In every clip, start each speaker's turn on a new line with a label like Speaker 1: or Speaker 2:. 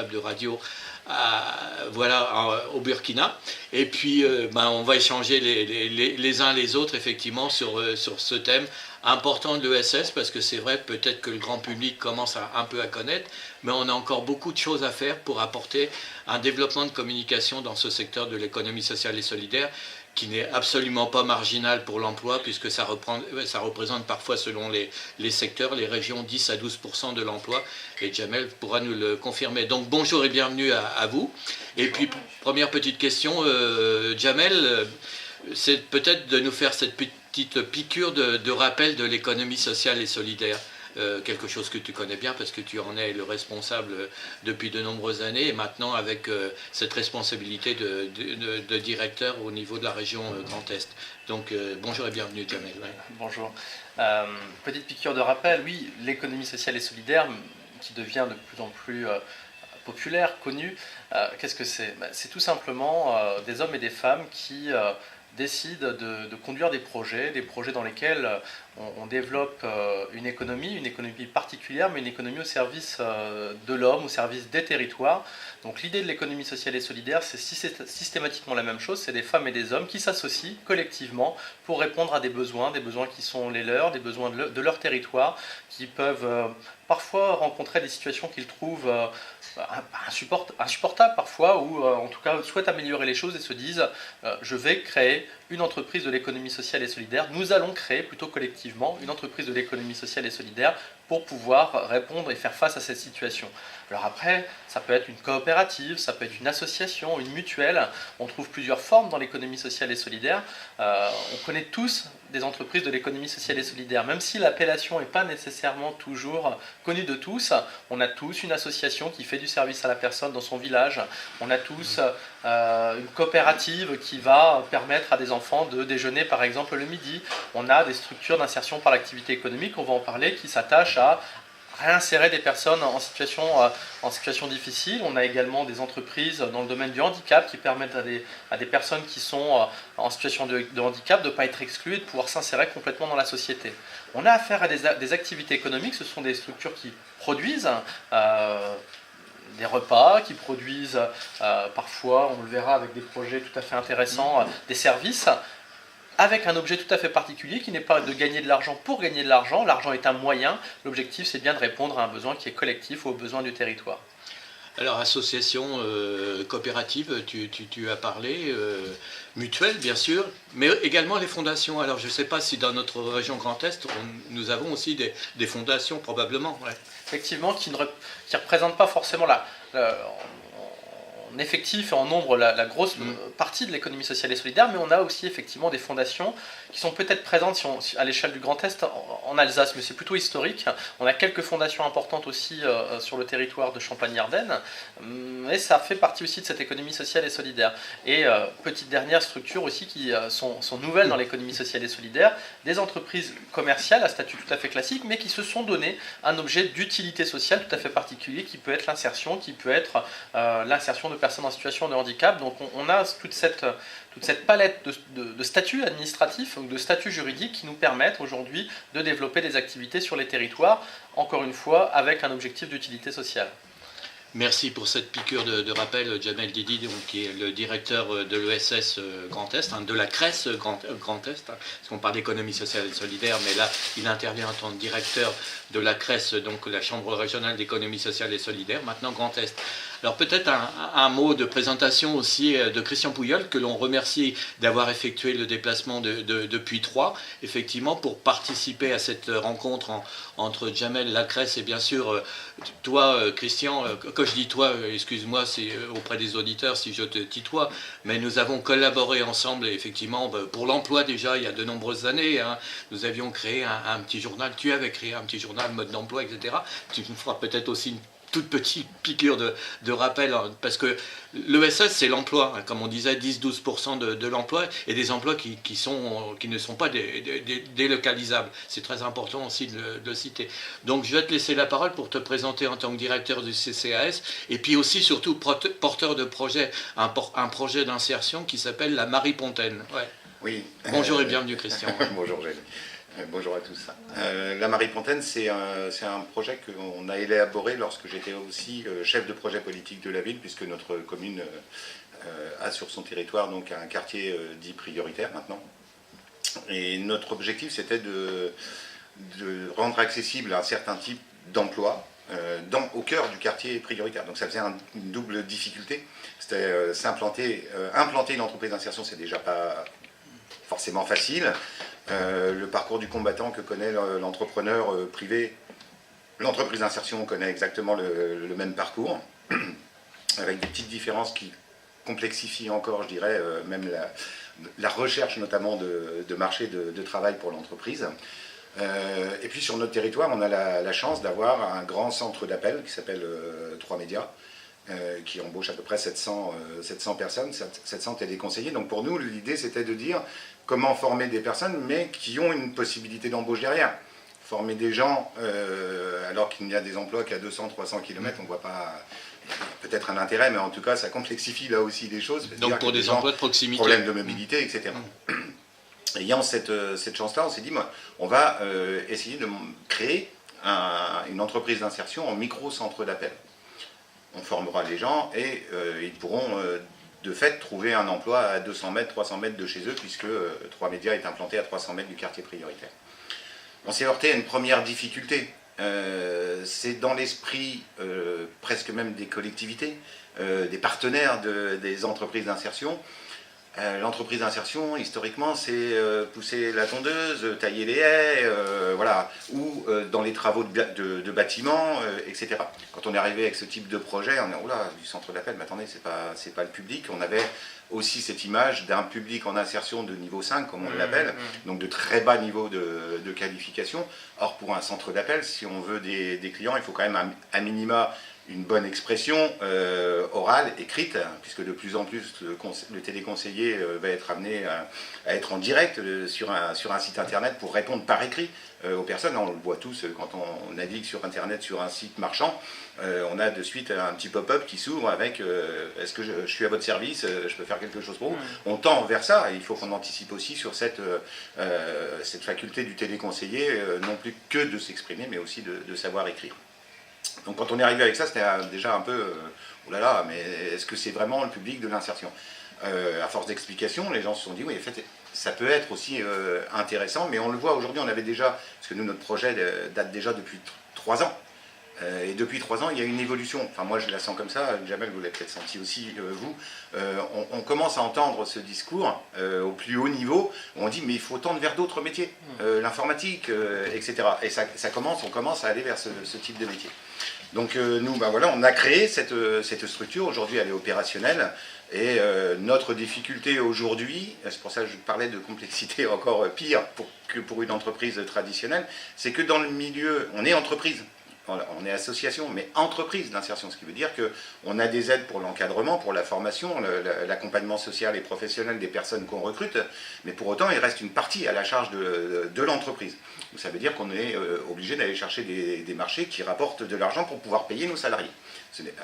Speaker 1: de radio au Burkina. Et puis on va échanger les uns les autres effectivement sur ce thème important de l'ESS, parce que c'est vrai, peut-être que le grand public commence un peu à connaître, mais on a encore beaucoup de choses à faire pour apporter un développement de communication dans ce secteur de l'économie sociale et solidaire, qui n'est absolument pas marginal pour l'emploi, puisque ça représente parfois, selon les secteurs, les régions, 10 à 12% de l'emploi, et Jamel pourra nous le confirmer. Donc bonjour et bienvenue à vous. Et puis, première petite question, Jamel, c'est peut-être de nous faire cette petite piqûre de rappel de l'économie sociale et solidaire. Quelque chose que tu connais bien parce que tu en es le responsable depuis de nombreuses années, et maintenant avec cette responsabilité de directeur au niveau de la région Grand Est. Donc bonjour et bienvenue Jamel.
Speaker 2: Bonjour. Petite piqûre de rappel, oui, l'économie sociale et solidaire qui devient de plus en plus populaire, connue, qu'est-ce que c'est? C'est tout simplement des hommes et des femmes qui décident de conduire des projets dans lesquels on développe une économie particulière, mais une économie au service de l'homme, au service des territoires. Donc l'idée de l'économie sociale et solidaire, c'est systématiquement la même chose, c'est des femmes et des hommes qui s'associent collectivement pour répondre à des besoins qui sont les leurs, des besoins de leur territoire, qui peuvent parfois rencontrer des situations qu'ils trouvent insupportables parfois, ou en tout cas souhaitent améliorer les choses et se disent je vais créer une entreprise de l'économie sociale et solidaire, nous allons créer plutôt collectivement une entreprise de l'économie sociale et solidaire pour pouvoir répondre et faire face à cette situation. Alors après, ça peut être une coopérative, ça peut être une association, une mutuelle, on trouve plusieurs formes dans l'économie sociale et solidaire. On connaît tous des entreprises de l'économie sociale et solidaire, même si l'appellation n'est pas nécessairement toujours connue de tous. On a tous une association qui fait du service à la personne dans son village, on a tous une coopérative qui va permettre à des enfants de déjeuner par exemple le midi, on a des structures d'insertion par l'activité économique, on va en parler, qui s'attachent à réinsérer des personnes en situation difficile. On a également des entreprises dans le domaine du handicap qui permettent à des personnes qui sont en situation de handicap de ne pas être exclues et de pouvoir s'insérer complètement dans la société. On a affaire à des activités économiques, ce sont des structures qui produisent des repas, qui produisent parfois, on le verra avec des projets tout à fait intéressants, des services, avec un objet tout à fait particulier qui n'est pas de gagner de l'argent pour gagner de l'argent. L'argent est un moyen, l'objectif c'est bien de répondre à un besoin qui est collectif ou aux besoins du territoire.
Speaker 1: Alors association, coopérative, tu as parlé, mutuelle bien sûr, mais également les fondations. Alors je ne sais pas si dans notre région Grand Est, nous avons aussi des fondations probablement. Ouais.
Speaker 2: Effectivement, qui ne représentent pas forcément en effectif et en nombre la grosse partie de l'économie sociale et solidaire, mais on a aussi effectivement des fondations qui sont peut-être présentes à l'échelle du Grand Est en Alsace, mais c'est plutôt historique. On a quelques fondations importantes aussi sur le territoire de Champagne-Ardenne, et ça fait partie aussi de cette économie sociale et solidaire. Et petite dernière structure aussi qui sont nouvelles dans l'économie sociale et solidaire, des entreprises commerciales à statut tout à fait classique, mais qui se sont donné un objet d'utilité sociale tout à fait particulier, qui peut être l'insertion, qui peut être l'insertion de personnes en situation de handicap. Donc on a toute cette palette de statuts administratifs ou de statuts juridiques qui nous permettent aujourd'hui de développer des activités sur les territoires, encore une fois avec un objectif d'utilité sociale.
Speaker 1: Merci pour cette piqûre de rappel, Jamel Didi, donc, qui est le directeur de l'ESS Grand Est, de la CRES Grand Est, parce qu'on parle d'économie sociale et solidaire, mais là, il intervient en tant que directeur de la CRES, donc la Chambre régionale d'économie sociale et solidaire, maintenant Grand Est. Alors peut-être un mot de présentation aussi de Christian Pouyol, que l'on remercie d'avoir effectué le déplacement depuis Troyes, effectivement, pour participer à cette rencontre entre Jamel, la CRES et bien sûr toi, Christian. Quand je dis toi, excuse-moi, c'est auprès des auditeurs si je te tutoie, mais nous avons collaboré ensemble, effectivement, pour l'emploi déjà, il y a de nombreuses années. Nous avions créé un petit journal, tu avais créé un petit journal, mode d'emploi, etc. Tu nous feras peut-être aussi une toute petite piqûre de rappel, parce que l'ESS c'est l'emploi, comme on disait, 10-12% de l'emploi, et des emplois qui ne sont pas délocalisables. C'est très important aussi de le citer. Donc je vais te laisser la parole pour te présenter en tant que directeur du CCAS, et puis aussi surtout porteur de projet, un projet d'insertion qui s'appelle la Marie Pontaine. Ouais.
Speaker 3: Oui.
Speaker 1: Bonjour et bienvenue Christian.
Speaker 3: Bonjour Gilles. Bonjour à tous. La Marie-Pontaine, c'est un projet qu'on a élaboré lorsque j'étais aussi chef de projet politique de la ville, puisque notre commune a sur son territoire donc un quartier dit prioritaire maintenant. Et notre objectif, c'était de rendre accessible un certain type d'emploi au cœur du quartier prioritaire. Donc ça faisait une double difficulté. C'était implanter une entreprise d'insertion, c'est déjà pas forcément facile. Le parcours du combattant que connaît l'entrepreneur privé, l'entreprise d'insertion connaît exactement le même parcours, avec des petites différences qui complexifient encore, je dirais, même la recherche notamment de marché de travail pour l'entreprise. Et puis sur notre territoire, on a la chance d'avoir un grand centre d'appel qui s'appelle 3 Médias, qui embauche à peu près 700 personnes, 700 téléconseillers. Donc pour nous, l'idée c'était de dire comment former des personnes, mais qui ont une possibilité d'embauche derrière. Former des gens, alors qu'il n'y a des emplois qu'à 200-300 km, on ne voit pas peut-être un intérêt, mais en tout cas ça complexifie là aussi les choses.
Speaker 1: Donc pour des emplois de proximité.
Speaker 3: Problèmes de mobilité, etc. Ayant cette chance-là, on s'est dit, on va essayer de créer une entreprise d'insertion en micro-centre d'appel. On formera les gens et ils pourront de fait trouver un emploi à 200 mètres, 300 mètres de chez eux, puisque 3 Médias est implanté à 300 mètres du quartier prioritaire. On s'est heurté à une première difficulté. C'est dans l'esprit presque même des collectivités, des partenaires des entreprises d'insertion. L'entreprise d'insertion, historiquement, c'est pousser la tondeuse, tailler les haies, voilà, ou dans les travaux de bâtiments, etc. Quand on est arrivé avec ce type de projet, on est oula, du centre d'appel, mais attendez, c'est pas le public. On avait aussi cette image d'un public en insertion de niveau 5, comme on l'appelle, donc de très bas niveau de qualification. Or, pour un centre d'appel, si on veut des clients, il faut quand même à minima une bonne expression orale, écrite, puisque de plus en plus le téléconseiller va être amené à être en direct sur un site internet pour répondre par écrit aux personnes. On le voit tous quand on navigue sur internet sur un site marchand, on a de suite un petit pop-up qui s'ouvre avec est-ce que je suis à votre service, je peux faire quelque chose pour vous. On tend vers ça et il faut qu'on anticipe aussi sur cette faculté du téléconseiller, non plus que de s'exprimer mais aussi de savoir écrire. Donc quand on est arrivé avec ça, c'était déjà un peu oh là là, mais est-ce que c'est vraiment le public de l'insertion? À force d'explications, les gens se sont dit oui, en fait, ça peut être aussi intéressant, mais on le voit aujourd'hui, on avait déjà, parce que nous, notre projet date déjà depuis 3 ans. Et depuis 3 ans, il y a une évolution. Enfin, moi, je la sens comme ça. Jamel, vous l'avez peut-être senti aussi, vous. On commence à entendre ce discours au plus haut niveau. Où on dit, mais il faut tendre vers d'autres métiers, l'informatique, etc. Et on commence à aller vers ce type de métier. Donc nous, voilà, on a créé cette structure. Aujourd'hui, elle est opérationnelle. Et notre difficulté aujourd'hui, c'est pour ça que je parlais de complexité encore pire que pour une entreprise traditionnelle, c'est que dans le milieu, on est entreprise. On est association, mais entreprise d'insertion, ce qui veut dire qu'on a des aides pour l'encadrement, pour la formation, l'accompagnement social et professionnel des personnes qu'on recrute, mais pour autant, il reste une partie à la charge de l'entreprise. Donc ça veut dire qu'on est obligé d'aller chercher des marchés qui rapportent de l'argent pour pouvoir payer nos salariés.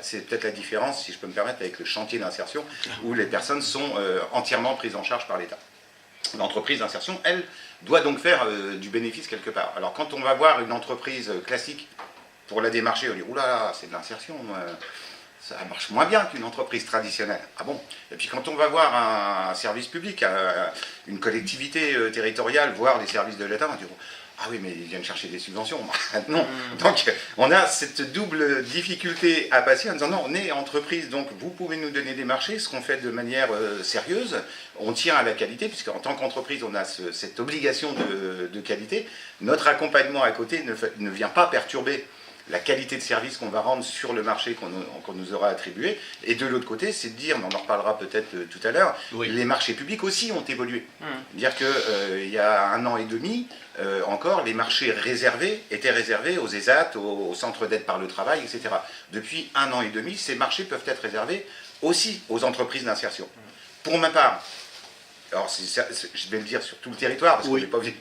Speaker 3: C'est peut-être la différence, si je peux me permettre, avec le chantier d'insertion, où les personnes sont entièrement prises en charge par l'État. L'entreprise d'insertion, elle, doit donc faire du bénéfice quelque part. Alors quand on va voir une entreprise classique, pour la démarcher, on dit « oulala, c'est de l'insertion, ça marche moins bien qu'une entreprise traditionnelle. » Ah bon? Et puis quand on va voir un service public, une collectivité territoriale, voire les services de l'État, on dit « ah oui, mais ils viennent chercher des subventions. » Non. Donc on a cette double difficulté à passer en disant « non, on est entreprise, donc vous pouvez nous donner des marchés, ce qu'on fait de manière sérieuse, on tient à la qualité, puisqu'en tant qu'entreprise, on a cette obligation de qualité. Notre accompagnement à côté ne vient pas perturber la qualité de service qu'on va rendre sur le marché qu'on nous aura attribué. Et de l'autre côté, c'est de dire, mais on en reparlera peut-être tout à l'heure, oui, les marchés publics aussi ont évolué. Dire qu'il y a 1 an et demi, encore, les marchés étaient réservés aux ESAT, aux centres d'aide par le travail, etc. Depuis 1 an et demi, ces marchés peuvent être réservés aussi aux entreprises d'insertion. Pour ma part, alors je vais le dire sur tout le territoire, parce qu'on n'est pas venu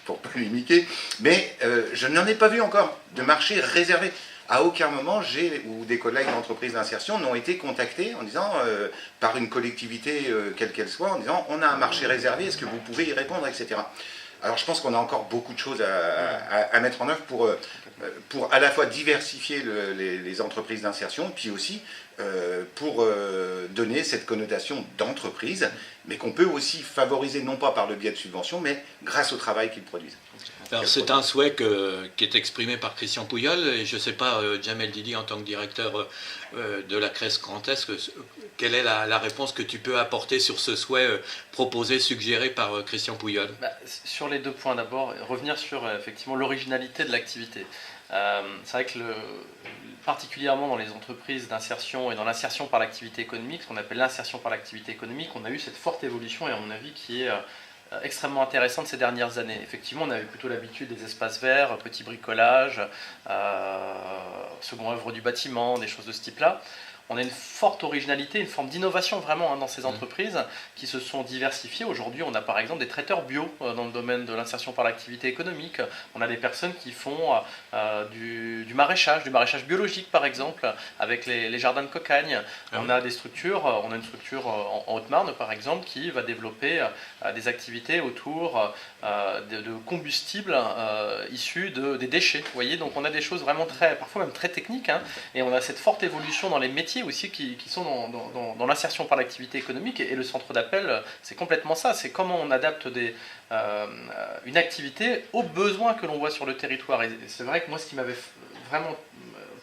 Speaker 3: pour polémiquer, mais je n'en ai pas vu encore de marché réservé. À aucun moment, ou des collègues d'entreprises d'insertion n'ont été contactés en disant, par une collectivité quelle qu'elle soit, en disant on a un marché réservé, est-ce que vous pouvez y répondre, etc. Alors je pense qu'on a encore beaucoup de choses à mettre en œuvre pour à la fois diversifier les entreprises d'insertion, puis aussi pour donner cette connotation d'entreprise, mais qu'on peut aussi favoriser non pas par le biais de subventions, mais grâce au travail qu'ils produisent.
Speaker 1: Alors c'est un souhait qui est exprimé par Christian Pouyol, et je ne sais pas, Jamel Didi, en tant que directeur de la CRES Grand Est, quelle est la réponse que tu peux apporter sur ce souhait proposé, suggéré par Christian Pouyol?
Speaker 2: Sur les deux points, d'abord, revenir sur effectivement l'originalité de l'activité. C'est vrai que particulièrement dans les entreprises d'insertion et dans l'insertion par l'activité économique, ce qu'on appelle l'insertion par l'activité économique, on a eu cette forte évolution, et à mon avis qui est extrêmement intéressante ces dernières années. Effectivement, on avait plutôt l'habitude des espaces verts, petit bricolage, seconde œuvre du bâtiment, des choses de ce type-là. On a une forte originalité, une forme d'innovation vraiment dans ces entreprises qui se sont diversifiées. Aujourd'hui, on a par exemple des traiteurs bio dans le domaine de l'insertion par l'activité économique. On a des personnes qui font du maraîchage biologique par exemple, avec les jardins de cocagne. On a des structures, on a une structure en Haute-Marne par exemple qui va développer des activités autour de combustibles issus des déchets. Vous voyez, donc on a des choses vraiment parfois même très techniques, et on a cette forte évolution dans les métiers aussi qui sont dans l'insertion par l'activité économique, et le centre d'appel, c'est complètement ça, c'est comment on adapte une activité aux besoins que l'on voit sur le territoire. Et c'est vrai que moi, ce qui m'avait vraiment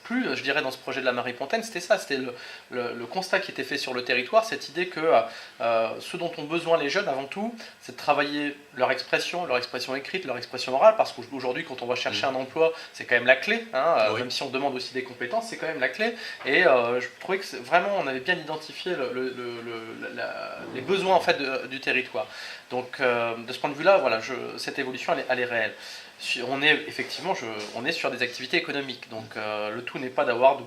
Speaker 2: plu, je dirais, dans ce projet de la Marie-Pontaine, c'était ça, c'était le constat qui était fait sur le territoire, cette idée que ce dont ont besoin les jeunes avant tout, c'est de travailler leur expression écrite, leur expression orale, parce qu'aujourd'hui, quand on va chercher un emploi, c'est quand même la clé, oui. Même si on demande aussi des compétences, c'est quand même la clé. Et je trouvais que vraiment, on avait bien identifié les besoins en fait du territoire. Donc, de ce point de vue-là, voilà, cette évolution, elle est réelle. On est sur des activités économiques, donc le tout n'est pas d'avoir de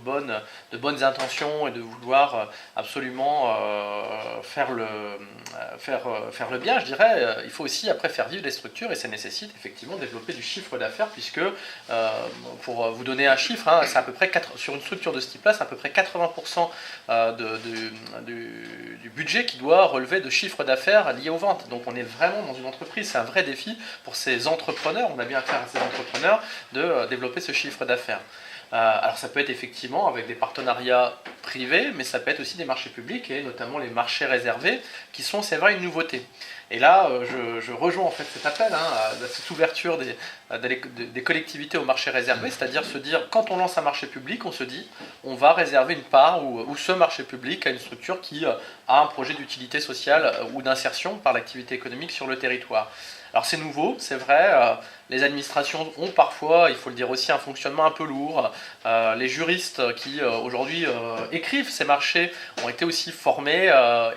Speaker 2: bonnes intentions et de vouloir absolument faire le bien, je dirais. Il faut aussi après faire vivre les structures, et ça nécessite effectivement de développer du chiffre d'affaires, puisque pour vous donner un chiffre, c'est à peu près sur une structure de ce type-là, c'est à peu près 80% du budget qui doit relever de chiffre d'affaires lié aux ventes. Donc on est vraiment dans une entreprise, c'est un vrai défi pour ces entrepreneurs, on a bien affaire à ces entrepreneurs, de développer ce chiffre d'affaires. Alors ça peut être effectivement avec des partenariats privés, mais ça peut être aussi des marchés publics, et notamment les marchés réservés, qui sont, c'est vrai, une nouveauté. Et là, je rejoins en fait cet appel, à cette ouverture des collectivités au marché réservé, c'est-à-dire se dire, quand on lance un marché public, on se dit, on va réserver une part ou ce marché public à une structure qui a un projet d'utilité sociale ou d'insertion par l'activité économique sur le territoire. Alors c'est nouveau, c'est vrai, les administrations ont parfois, il faut le dire aussi, un fonctionnement un peu lourd. Les juristes qui aujourd'hui écrivent ces marchés ont été aussi formés,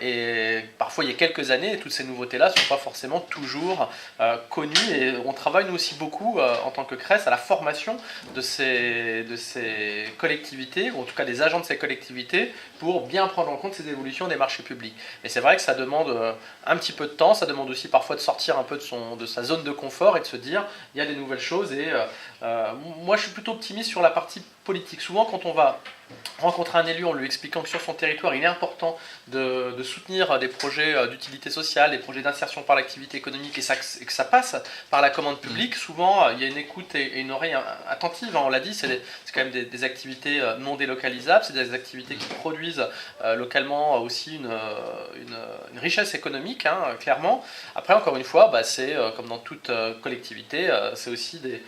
Speaker 2: et parfois il y a quelques années, toutes ces nouveautés-là ne sont pas forcément toujours connues, et on travaille nous aussi beaucoup en tant que CRES à la formation de ces collectivités, ou en tout cas des agents de ces collectivités, pour bien prendre en compte ces évolutions des marchés publics. Et c'est vrai que ça demande un petit peu de temps, ça demande aussi parfois de sortir un peu de sa zone de confort et de se dire il y a des nouvelles choses. Et moi je suis plutôt optimiste sur la partie politique. Souvent quand on va rencontrer un élu en lui expliquant que sur son territoire il est important de soutenir des projets d'utilité sociale, des projets d'insertion par l'activité économique, et que ça passe par la commande publique, souvent il y a une écoute et une oreille attentive, on l'a dit, c'est quand même des activités non délocalisables, c'est des activités qui produisent localement aussi une richesse économique, clairement. Après, encore une fois, c'est comme dans toute collectivité, c'est aussi des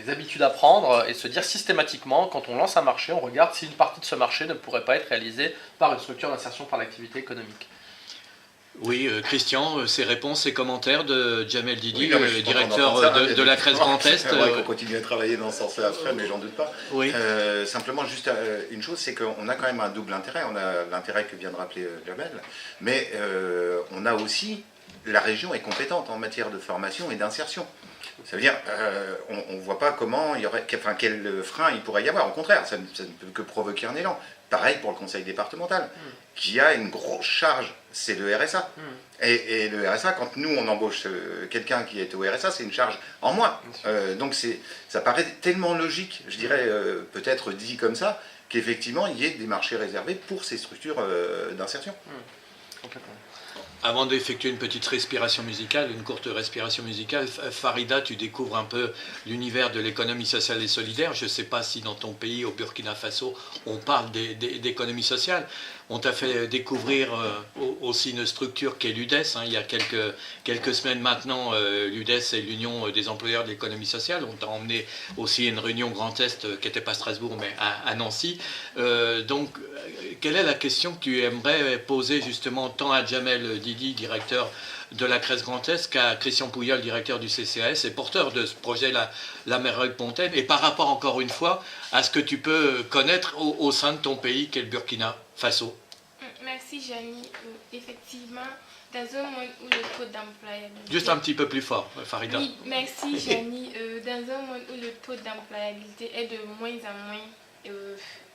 Speaker 2: habitudes à prendre, et se dire systématiquement, quand on lance un marché, on regarde si une partie de ce marché ne pourrait pas être réalisée par une structure d'insertion par l'activité économique.
Speaker 1: Oui, Christian, ces réponses, ces commentaires de Jamel Didi,
Speaker 3: oui,
Speaker 1: directeur de la CRES Grand Est.
Speaker 3: C'est vrai qu'on continue à travailler dans ce sens-là après, mais j'en doute pas.
Speaker 1: Oui.
Speaker 3: Simplement, juste une chose, c'est qu'on a quand même un double intérêt. On a l'intérêt que vient de rappeler Jamel, mais on a aussi, la région est compétente en matière de formation et d'insertion. Ça veut dire, on ne voit pas comment quel frein il pourrait y avoir. Au contraire, ça ne peut que provoquer un élan. Pareil pour le conseil départemental, qui a une grosse charge, c'est le RSA. Et le RSA, quand nous on embauche quelqu'un qui est au RSA, c'est une charge en moins. Donc ça paraît tellement logique, je dirais, peut-être dit comme ça, qu'effectivement il y ait des marchés réservés pour ces structures d'insertion.
Speaker 2: Complètement.
Speaker 1: Avant d'effectuer une petite respiration musicale, une courte respiration musicale, Farida, tu découvres un peu l'univers de l'économie sociale et solidaire. Je ne sais pas si dans ton pays, au Burkina Faso, on parle d'économie sociale. On t'a fait découvrir aussi une structure qui est l'UDES. Il y a quelques semaines maintenant, l'UDES est l'Union des employeurs de l'économie sociale. On t'a emmené aussi à une réunion Grand Est qui n'était pas à Strasbourg, mais à Nancy. Donc, quelle est la question que tu aimerais poser justement tant à Jamel Didi, directeur de la CRES Grand Est, qu'à Christian Pouyol, directeur du CCAS et porteur de ce projet, la Méroïde-Pontaine, et par rapport encore une fois à ce que tu peux connaître au sein de ton pays qu'est le Burkina Faso?
Speaker 4: Merci Jani. Effectivement, dans un monde où le taux d'employabilité...
Speaker 1: Juste un petit peu plus fort, Farida.
Speaker 4: Oui, merci Jani. Dans un monde où le taux d'employabilité est de moins en moins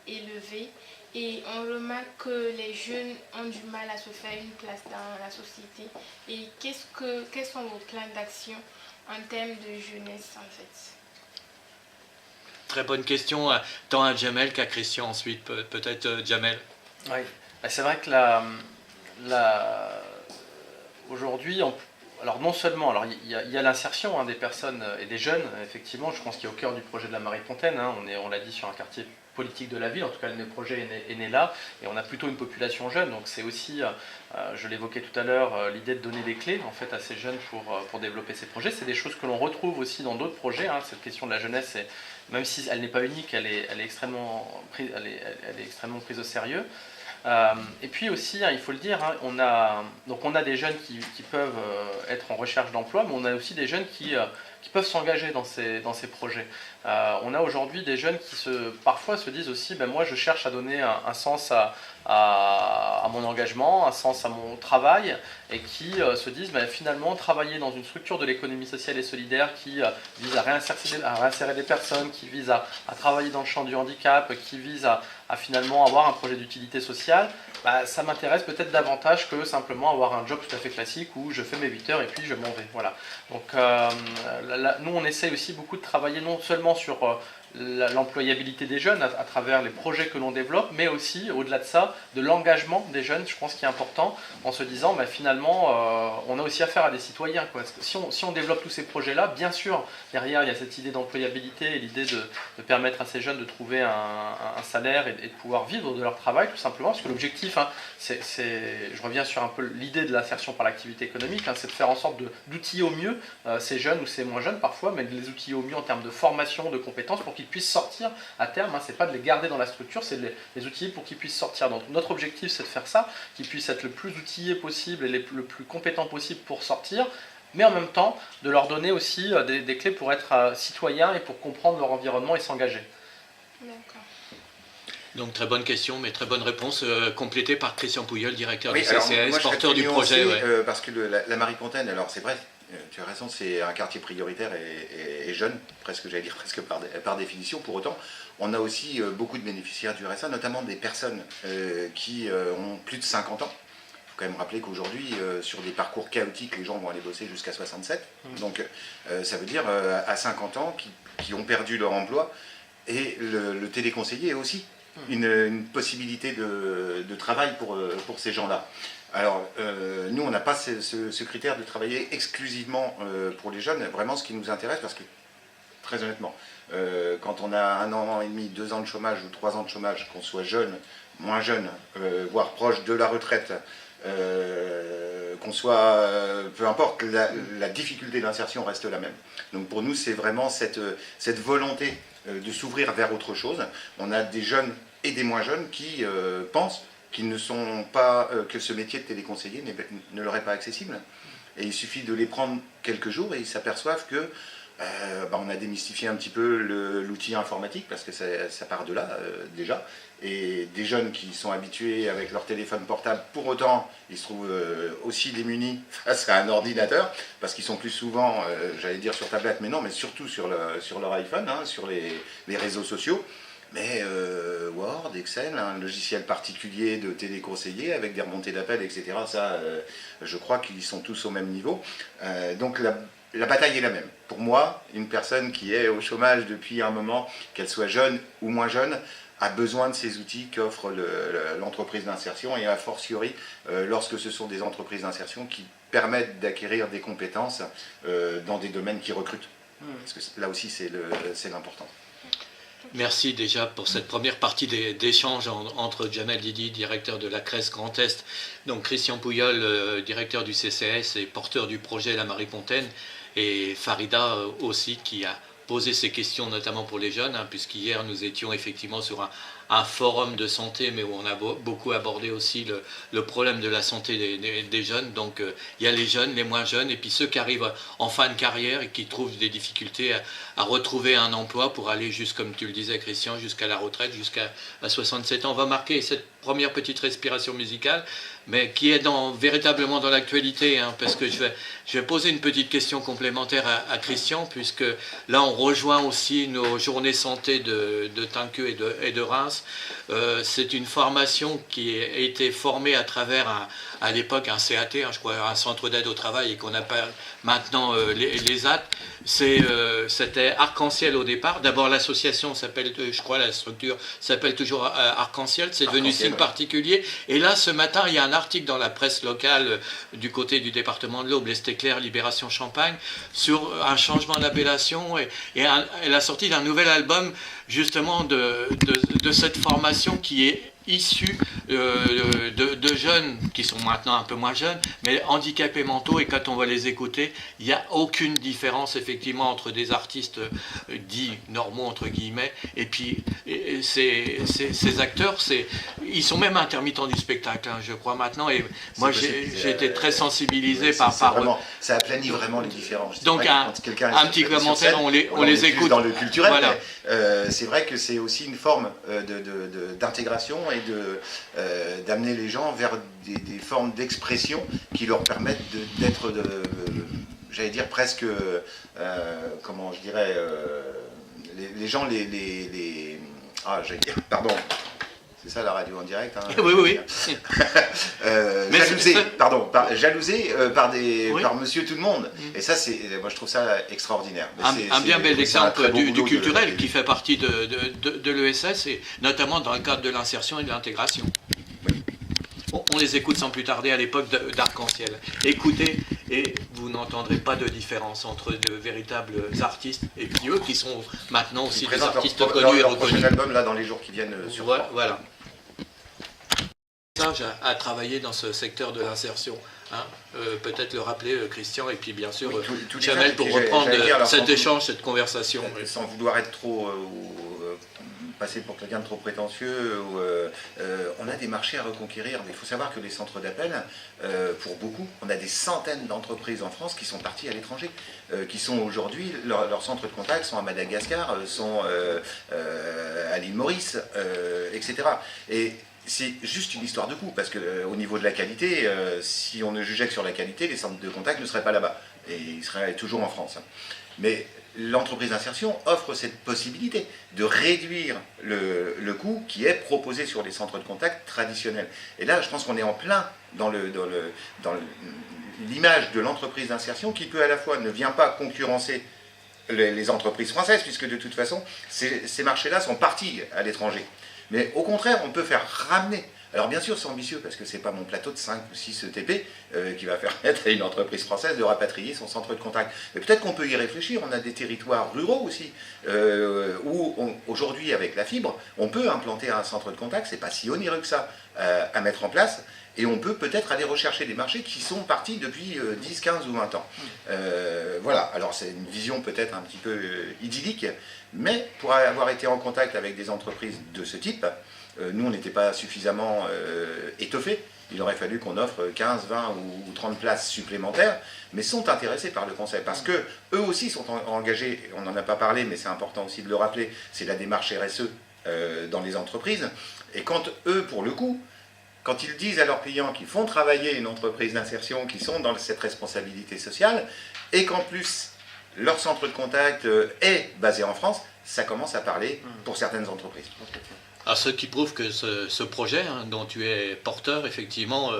Speaker 4: élevé, et on remarque que les jeunes ont du mal à se faire une place dans la société. Et quels sont vos plans d'action en termes de jeunesse en fait?
Speaker 1: Très bonne question, tant à Jamel qu'à Christian ensuite, peut-être Jamel.
Speaker 2: Oui, c'est vrai que aujourd'hui, alors non seulement, alors il y a l'insertion des personnes et des jeunes, effectivement, je pense qu'il est au cœur du projet de la Méroïde-Pontaine, on l'a dit, sur un quartier politique de la ville, en tout cas le projet est né là, et on a plutôt une population jeune, donc c'est aussi, je l'évoquais tout à l'heure, l'idée de donner des clés en fait à ces jeunes pour développer ces projets. C'est des choses que l'on retrouve aussi dans d'autres projets, cette question de la jeunesse, même si elle n'est pas unique, elle est extrêmement prise au sérieux. Et puis aussi, il faut le dire, on a des jeunes qui peuvent être en recherche d'emploi, mais on a aussi des jeunes qui peuvent s'engager dans ces projets. On a aujourd'hui des jeunes qui parfois se disent aussi, moi je cherche à donner un sens à mon engagement, un sens à mon travail, et qui se disent finalement travailler dans une structure de l'économie sociale et solidaire qui vise à réinsérer des personnes, qui vise à travailler dans le champ du handicap, qui vise à finalement avoir un projet d'utilité sociale, ça m'intéresse peut-être davantage que simplement avoir un job tout à fait classique où je fais mes 8 heures et puis je m'en vais. Voilà. Donc nous on essaye aussi beaucoup de travailler non seulement sur l'employabilité des jeunes à travers les projets que l'on développe, mais aussi au-delà de ça, de l'engagement des jeunes, je pense qu'il est important, en se disant finalement on a aussi affaire à des citoyens. Parce que si on développe tous ces projets-là, bien sûr, derrière il y a cette idée d'employabilité et l'idée de permettre à ces jeunes de trouver un salaire et de pouvoir vivre de leur travail, tout simplement, parce que l'objectif, je reviens sur un peu l'idée de l'insertion par l'activité économique, c'est de faire en sorte d'outiller au mieux ces jeunes ou ces moins jeunes parfois, mais de les outiller au mieux en termes de formation, de compétences, pour qu'ils puissent sortir à terme. C'est pas de les garder dans la structure, c'est de les outiller pour qu'ils puissent sortir. Donc notre objectif, c'est de faire ça, qu'ils puissent être le plus outillés possible et le plus compétents possible pour sortir, mais en même temps de leur donner aussi des clés pour être citoyens et pour comprendre leur environnement et s'engager.
Speaker 4: D'accord.
Speaker 1: Donc très bonne question, mais très bonne réponse, complétée par Christian Pouyol, directeur du
Speaker 3: alors,
Speaker 1: CCAS,
Speaker 3: moi,
Speaker 1: porteur du projet.
Speaker 3: Parce que la Méroïde-Pontaine, alors c'est vrai, tu as raison, c'est un quartier prioritaire et jeune, j'allais dire presque par définition. Pour autant, on a aussi beaucoup de bénéficiaires du RSA, notamment des personnes qui ont plus de 50 ans. Il faut quand même rappeler qu'aujourd'hui, sur des parcours chaotiques, les gens vont aller bosser jusqu'à 67. Donc ça veut dire à 50 ans qui ont perdu leur emploi. Et le téléconseiller aussi une possibilité de travail pour ces gens-là. Alors, nous, on n'a pas ce critère de travailler exclusivement pour les jeunes. Vraiment, ce qui nous intéresse, parce que, très honnêtement, quand on a 1 an et demi, 2 ans de chômage ou 3 ans de chômage, qu'on soit jeune, moins jeune, voire proche de la retraite, qu'on soit, peu importe, la difficulté d'insertion reste la même. Donc pour nous, c'est vraiment cette volonté de s'ouvrir vers autre chose. On a des jeunes et des moins jeunes qui pensent qu'ils ne sont pas, que ce métier de téléconseiller ne leur est pas accessible. Et il suffit de les prendre quelques jours et ils s'aperçoivent que on a démystifié un petit peu l'outil informatique, parce que ça part de là déjà. Et des jeunes qui sont habitués avec leur téléphone portable, pour autant, ils se trouvent aussi démunis face à un ordinateur, parce qu'ils sont plus souvent, j'allais dire sur tablette, mais non, mais surtout sur leur iPhone, sur les réseaux sociaux. Mais Word, Excel, un logiciel particulier de téléconseiller avec des remontées d'appels, etc. Ça, je crois qu'ils sont tous au même niveau. Donc la bataille est la même. Pour moi, une personne qui est au chômage depuis un moment, qu'elle soit jeune ou moins jeune, a besoin de ces outils qu'offre l'entreprise d'insertion, et a fortiori lorsque ce sont des entreprises d'insertion qui permettent d'acquérir des compétences dans des domaines qui recrutent. Parce que là aussi, c'est l'important.
Speaker 1: Merci déjà pour cette première partie d'échange entre Jamel Didi, directeur de la CRES Grand Est, donc Christian Pouyol, directeur du CCS et porteur du projet La Marie-Pontaine, et Farida aussi, qui a posé ces questions notamment pour les jeunes, puisqu'hier nous étions effectivement sur un forum de santé, mais où on a beaucoup abordé aussi le problème de la santé des jeunes. Donc il y a les jeunes, les moins jeunes, et puis ceux qui arrivent en fin de carrière et qui trouvent des difficultés à retrouver un emploi pour aller, juste comme tu le disais Christian, jusqu'à la retraite, jusqu'à 67 ans. On va marquer cette première petite respiration musicale, mais qui est véritablement dans l'actualité, parce que je vais poser une petite question complémentaire à Christian, puisque là on rejoint aussi nos journées santé de Tinqueux et de Reims. C'est une formation qui a été formée à travers à l'époque un CAT, je crois un centre d'aide au travail, et qu'on appelle maintenant les AT. C'était Arc-en-Ciel au départ. D'abord l'association s'appelle, je crois la structure s'appelle toujours Arc-en-Ciel, c'est devenu signe particulier. Et là ce matin il y a un article dans la presse locale du côté du département de l'Aube, l'Est-Éclair, Libération Champagne, sur un changement d'appellation et la sortie d'un nouvel album justement de cette formation qui est issue de jeunes qui sont maintenant un peu moins jeunes, mais handicapés mentaux, et quand on va les écouter, il n'y a aucune différence effectivement entre des artistes dits normaux entre guillemets, et puis ces acteurs, ils sont même intermittents du spectacle, je crois maintenant, et moi j'ai été très sensibilisé par
Speaker 3: ça aplanit vraiment les différences.
Speaker 1: Donc un petit commentaire, on les écoute
Speaker 3: dans le culturel,
Speaker 1: voilà.
Speaker 3: Mais c'est vrai que c'est aussi une forme d'intégration et d'amener les gens vers des formes d'expression qui leur permettent d'être, j'allais dire presque, comment je dirais, les gens j'allais dire, pardon. C'est ça la radio en direct.
Speaker 1: Oui.
Speaker 3: Jalousé par monsieur tout le monde. Et ça, moi je trouve ça extraordinaire.
Speaker 1: Un bien bel exemple du culturel qui fait partie de l'ESS, et notamment dans le cadre de l'insertion et de l'intégration.
Speaker 3: Oui.
Speaker 1: On les écoute sans plus tarder à l'époque d'Arc-en-Ciel. Écoutez, et vous n'entendrez pas de différence entre de véritables artistes et puis eux qui sont maintenant aussi des artistes connus et reconnus.
Speaker 3: Prochain album là dans les jours qui viennent sur
Speaker 1: voilà. À travailler dans ce secteur de l'insertion. Peut-être le rappeler, Christian, et puis bien sûr Jamel, pour reprendre cet échange, cette conversation.
Speaker 3: Sans vouloir être trop passer pour quelqu'un de trop prétentieux, on a des marchés à reconquérir, mais il faut savoir que les centres d'appel, pour beaucoup, on a des centaines d'entreprises en France qui sont parties à l'étranger, qui sont aujourd'hui, leurs centres de contact sont à Madagascar, sont à l'île Maurice, etc. Et c'est juste une histoire de coût, parce qu'au niveau de la qualité, si on ne jugeait que sur la qualité, les centres de contact ne seraient pas là-bas, et ils seraient toujours en France. Mais l'entreprise d'insertion offre cette possibilité de réduire le coût qui est proposé sur les centres de contact traditionnels. Et là, je pense qu'on est en plein dans l'image de l'entreprise d'insertion qui peut à la fois ne vient pas concurrencer les entreprises françaises, puisque de toute façon, ces marchés-là sont partis à l'étranger. Mais au contraire, on peut faire ramener. Alors bien sûr, c'est ambitieux, parce que ce n'est pas mon plateau de 5 ou 6 ETP qui va permettre à une entreprise française de rapatrier son centre de contact. Mais peut-être qu'on peut y réfléchir. On a des territoires ruraux aussi, où aujourd'hui, avec la fibre, on peut implanter un centre de contact. Ce n'est pas si onéreux que ça à mettre en place. Et on peut peut-être aller rechercher des marchés qui sont partis depuis 10, 15 ou 20 ans. Voilà, alors c'est une vision peut-être un petit peu idyllique, mais pour avoir été en contact avec des entreprises de ce type, nous on n'était pas suffisamment étoffés. Il aurait fallu qu'on offre 15, 20 ou 30 places supplémentaires, mais sont intéressés par le conseil, parce que eux aussi sont engagés, on n'en a pas parlé, mais c'est important aussi de le rappeler, c'est la démarche RSE dans les entreprises, et quand eux, pour le coup, quand ils disent à leurs clients qu'ils font travailler une entreprise d'insertion, qui sont dans cette responsabilité sociale, et qu'en plus leur centre de contact est basé en France, ça commence à parler pour certaines entreprises.
Speaker 1: Ce qui prouve que ce projet dont tu es porteur, effectivement,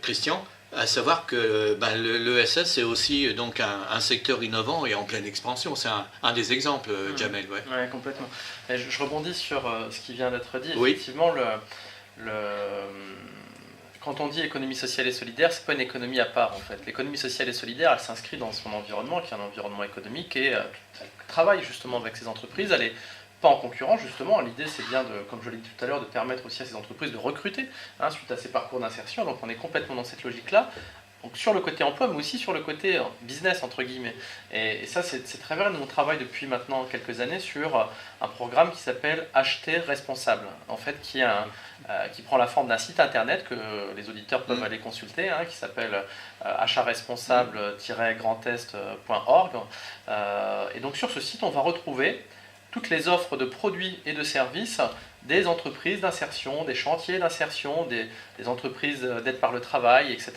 Speaker 1: Christian, À savoir que l'ESS c'est aussi donc un secteur innovant et en pleine expansion. C'est un des exemples, Jamel. Ouais.
Speaker 2: Ouais, complètement. Et je rebondis sur ce qui vient d'être dit.
Speaker 1: Oui.
Speaker 2: Effectivement, quand on dit économie sociale et solidaire, c'est pas une économie à part en fait. L'économie sociale et solidaire, elle s'inscrit dans son environnement, qui est un environnement économique, et elle travaille justement avec ces entreprises. Elle est pas en concurrence justement. L'idée c'est bien, comme je l'ai dit tout à l'heure, de permettre aussi à ces entreprises de recruter suite à ces parcours d'insertion. Donc on est complètement dans cette logique-là. Donc sur le côté emploi, mais aussi sur le côté business, entre guillemets. Et ça, c'est très vrai. Nous, on travaille depuis maintenant quelques années sur un programme qui s'appelle Acheter responsable, en fait, qui prend la forme d'un site internet que les auditeurs peuvent aller consulter, qui s'appelle achat-responsable-grandest.org. Et donc sur ce site, on va retrouver toutes les offres de produits et de services des entreprises d'insertion, des chantiers d'insertion, des entreprises d'aide par le travail, etc.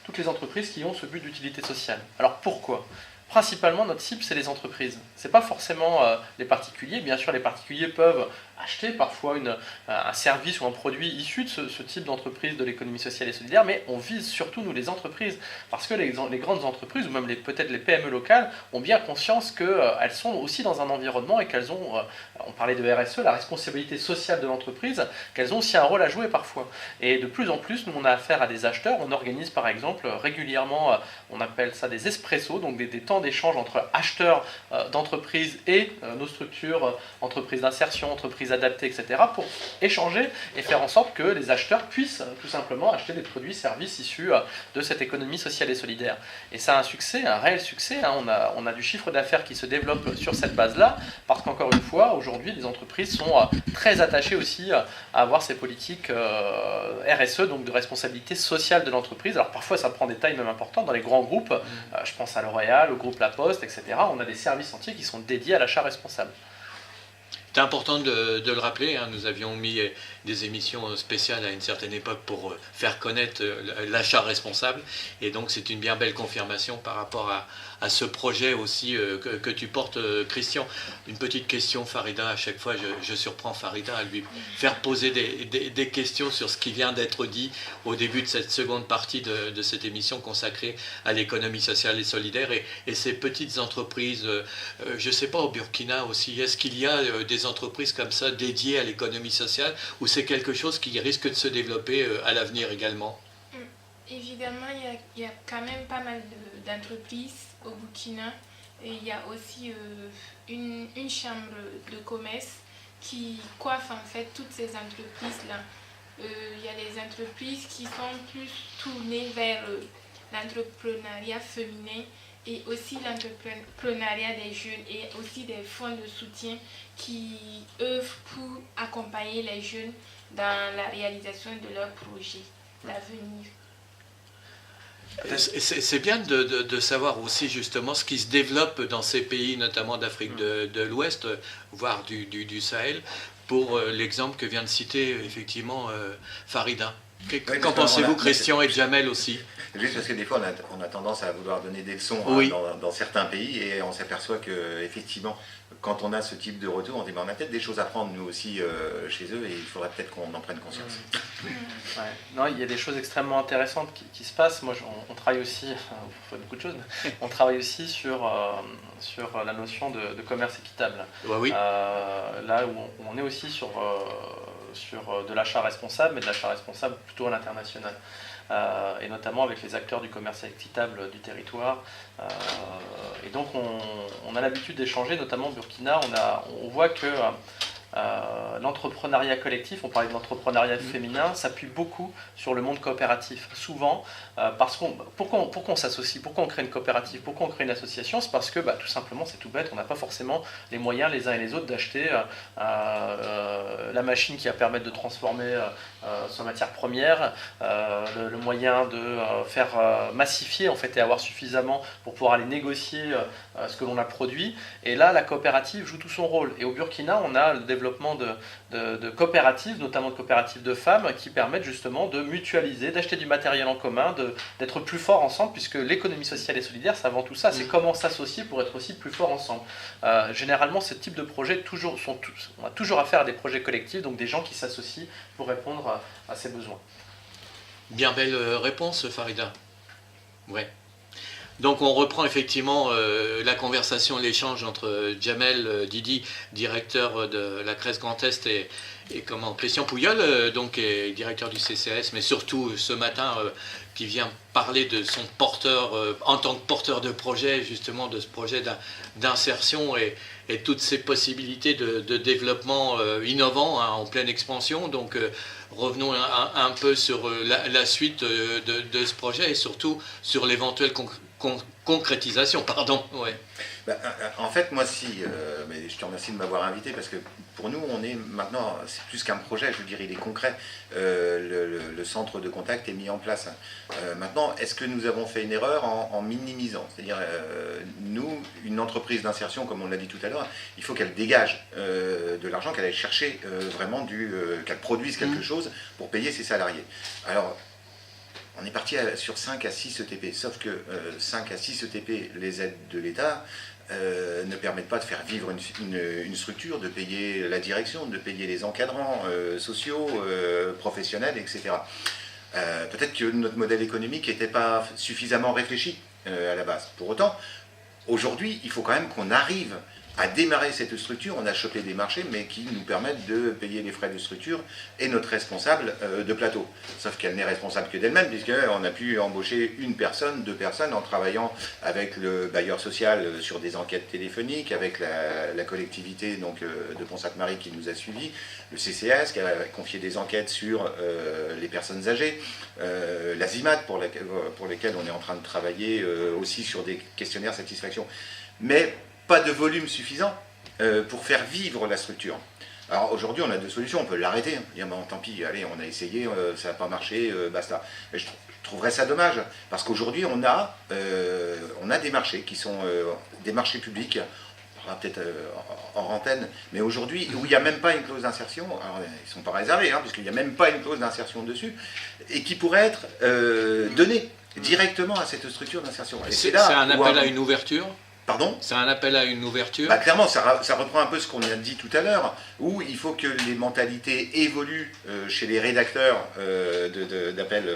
Speaker 2: Toutes les entreprises qui ont ce but d'utilité sociale. Alors pourquoi ? Principalement, notre cible, c'est les entreprises. Ce n'est pas forcément les particuliers. Bien sûr, les particuliers peuvent acheter parfois un service ou un produit issu de ce type d'entreprise de l'économie sociale et solidaire, mais on vise surtout, nous, les entreprises. Parce que les grandes entreprises, ou même peut-être les PME locales, ont bien conscience qu'elles sont aussi dans un environnement et qu'elles ont, on parlait de RSE, la responsabilité sociale de l'entreprise, qu'elles ont aussi un rôle à jouer parfois. Et de plus en plus, nous, on a affaire à des acheteurs. On organise par exemple régulièrement, on appelle ça des espressos, donc des temps d'échange entre acheteurs d'entreprises et nos structures, entreprises d'insertion, entreprises adaptées, etc., pour échanger et faire en sorte que les acheteurs puissent tout simplement acheter des produits, services issus de cette économie sociale et solidaire. Et ça a un succès, un réel succès. On a du chiffre d'affaires qui se développe sur cette base-là, parce qu'encore une fois, aujourd'hui, les entreprises sont très attachées aussi à avoir ces politiques RSE, donc de responsabilité sociale de l'entreprise. Alors parfois, ça prend des tailles même importantes dans les grands groupes. Je pense à L'Oréal, au groupe La Poste, etc. On a des services entiers qui sont dédiés à l'achat responsable.
Speaker 1: C'est important de le rappeler, nous avions mis des émissions spéciales à une certaine époque pour faire connaître l'achat responsable, et donc c'est une bien belle confirmation par rapport à ce projet aussi que tu portes, Christian. Une petite question, Farida, à chaque fois je surprends Farida à lui faire poser des questions sur ce qui vient d'être dit au début de cette seconde partie de cette émission consacrée à l'économie sociale et solidaire et ces petites entreprises. Je ne sais pas, au Burkina aussi, est-ce qu'il y a des entreprises comme ça dédiées à l'économie sociale, ou c'est quelque chose qui risque de se développer à l'avenir également?
Speaker 4: Évidemment, il y a quand même pas mal d'entreprises au Burkina, et il y a aussi une chambre de commerce qui coiffe en fait toutes ces entreprises-là. Il y a des entreprises qui sont plus tournées vers l'entrepreneuriat féminin et aussi l'entrepreneuriat des jeunes, et aussi des fonds de soutien qui œuvrent pour accompagner les jeunes dans la réalisation de leurs projets d'avenir.
Speaker 1: C'est bien de savoir aussi justement ce qui se développe dans ces pays, notamment d'Afrique de l'Ouest, voire du Sahel, pour l'exemple que vient de citer effectivement Farida. Qu'en pensez-vous, Christian et Jamel aussi?
Speaker 3: Juste parce que des fois on a tendance à vouloir donner des leçons dans certains pays, et on s'aperçoit que effectivement quand on a ce type de retour, on dit on a peut-être des choses à prendre nous aussi chez eux, et il faudrait peut-être qu'on en prenne conscience.
Speaker 2: Ouais. Non, il y a des choses extrêmement intéressantes qui se passent. Moi, on travaille aussi, on fait beaucoup de choses, mais on travaille aussi sur la notion de commerce équitable.
Speaker 1: Oui.
Speaker 2: Là où on est aussi sur de l'achat responsable, mais de l'achat responsable plutôt à l'international. Et notamment avec les acteurs du commerce équitable du territoire. Et donc on a l'habitude d'échanger, notamment au Burkina, on voit que l'entrepreneuriat collectif, on parlait de l'entrepreneuriat féminin, s'appuie beaucoup sur le monde coopératif. Souvent, parce pourquoi on s'associe, pourquoi on crée une coopérative, pourquoi on crée une association? C'est parce que tout simplement, c'est tout bête, on n'a pas forcément les moyens les uns et les autres d'acheter la machine qui va permettre de transformer son matière première, le moyen de faire massifier en fait, et avoir suffisamment pour pouvoir aller négocier ce que l'on a produit. Et là, la coopérative joue tout son rôle. Et au Burkina, on a le développement de coopératives, notamment de coopératives de femmes, qui permettent justement de mutualiser, d'acheter du matériel en commun, d'être plus forts ensemble, puisque l'économie sociale et solidaire, c'est avant tout ça, c'est comment s'associer pour être aussi plus fort ensemble. Généralement, ce type de projets, on a toujours affaire à des projets collectifs, donc des gens qui s'associent pour répondre à ces besoins.
Speaker 1: Bien belle réponse, Farida. Ouais. Donc on reprend effectivement la conversation, l'échange entre Jamel Didi, directeur de la Crèce Grand Est, et Christian Pouyol, donc est directeur du CCAS, mais surtout ce matin qui vient parler de son porteur, en tant que porteur de projet, justement de ce projet d'insertion et toutes ces possibilités de développement innovant, hein, en pleine expansion. Donc revenons un peu sur la suite de ce projet et surtout sur l'éventuelle concrétisation. Pardon. Ouais.
Speaker 3: En fait, moi, mais je te remercie de m'avoir invité parce que pour nous, on est maintenant, c'est plus qu'un projet, je veux dire, il est concret. Le centre de contact est mis en place. Maintenant, est-ce que nous avons fait une erreur en minimisant? C'est-à-dire, nous, une entreprise d'insertion, comme on l'a dit tout à l'heure, il faut qu'elle dégage de l'argent, qu'elle aille chercher vraiment qu'elle produise quelque chose pour payer ses salariés. Alors, on est parti sur 5 à 6 ETP, sauf que 5 à 6 ETP, les aides de l'État, ne permettent pas de faire vivre une structure, de payer la direction, de payer les encadrants sociaux, professionnels, etc. Peut-être que notre modèle économique n'était pas suffisamment réfléchi à la base. Pour autant, aujourd'hui, il faut quand même qu'on arrive à démarrer cette structure. On a chopé des marchés, mais qui nous permettent de payer les frais de structure et notre responsable de plateau. Sauf qu'elle n'est responsable que d'elle-même, puisqu'on a pu embaucher une personne, 2 personnes, en travaillant avec le bailleur social sur des enquêtes téléphoniques, avec la collectivité donc, de Pont-Sainte-Marie qui nous a suivis, le CCAS qui a confié des enquêtes sur les personnes âgées, la ZIMAT pour lesquelles on est en train de travailler aussi sur des questionnaires satisfaction. Mais pas de volume suffisant pour faire vivre la structure. Alors aujourd'hui, on a 2 solutions. On peut l'arrêter, dire bon, tant pis, allez, on a essayé, ça n'a pas marché, basta. Mais je trouverais ça dommage, parce qu'aujourd'hui, on a des marchés qui sont des marchés publics. On parlera peut-être hors antenne, mais aujourd'hui, où il n'y a même pas une clause d'insertion, alors ils ne sont pas réservés, hein, parce qu'il n'y a même pas une clause d'insertion dessus, et qui pourrait être donnée directement à cette structure d'insertion.
Speaker 1: C'est un appel à une ouverture.
Speaker 3: Pardon ?
Speaker 1: C'est un appel à une ouverture.
Speaker 3: Clairement, ça reprend un peu ce qu'on a dit tout à l'heure, où il faut que les mentalités évoluent chez les rédacteurs d'appels